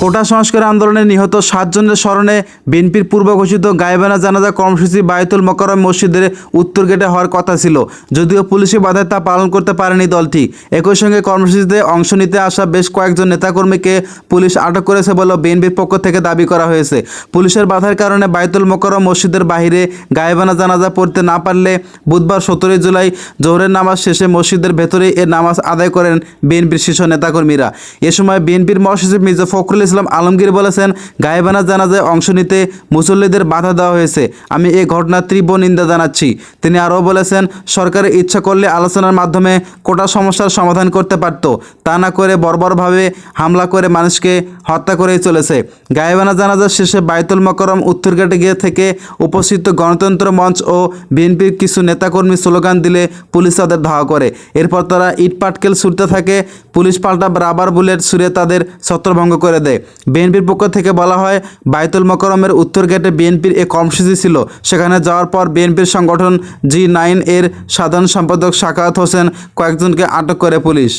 কোটা সংস্কার আন্দোলনে নিহত 7 জনের স্মরণে বিএনপির পূর্ব ঘোষিত গায়েবানা জানাজা কর্মসূচি বায়তুল মোকাররম মসজিদের উত্তর গেটে হওয়ার কথা ছিল, যদিও পুলিশি বাধায় তা পালন করতে পারেনি দলটি। একই সঙ্গে কর্মসূচিতে অংশ নিতে আসা বেশ কয়েকজন নেতাকর্মীকে পুলিশ আটক করেছে বলেও বিএনপির পক্ষ থেকে দাবি করা হয়েছে। পুলিশের বাধার কারণে বায়তুল মোকাররম মসজিদের বাইরে গায়েবানা জানাজা পড়তে না পারলে বুধবার 17 জুলাই জোহরের নামাজ শেষে মসজিদের ভেতরেই এর নামাজ আদায় করেন বিএনপির শীর্ষ নেতাকর্মীরা। এ সময় বিএনপির মহাসচিব মির্জা ফখরুল ইসলাম আলমগীর বলেছেন, গায়েবানা জানাজায় অংশ নিতে মুসল্লিদের বাধা দেওয়া হয়েছে। আমি এই ঘটনার তীব্র নিন্দা জানাচ্ছি। তিনি আরও বলেছেন, সরকারের ইচ্ছা করলে আলোচনার মাধ্যমে কোটা সমস্যার সমাধান করতে পারত, তা না করে বর্বরভাবে হামলা করে মানুষকে হত্যা করেই চলেছে। গায়েবানা জানাজার শেষে বায়তুল মোকাররম উত্তরগেটে গিয়ে থেকে উপস্থিত গণতন্ত্র মঞ্চ ও বিএনপির কিছু নেতাকর্মী স্লোগান দিলে পুলিশ তাদের ধাওয়া করে। এরপর তারা ইট পাটকেল ছুড়তে থাকে। পুলিশ পাল্টা রাবার বুলেট ছুড়ে তাদের ছত্রভঙ্গ করে দেয়। বিএনপির পক্ষ থেকে বলা হয়, বায়তুল মোকাররমের উত্তর গেটে বিএনপির এ কর্মসূচি ছিল। সেখানে যাওয়ার পর বিএনপির সংগঠন G9 এর সাধারণ সম্পাদক সাখাওয়াত হোসেন কয়েকজনকে আটক করে পুলিশ।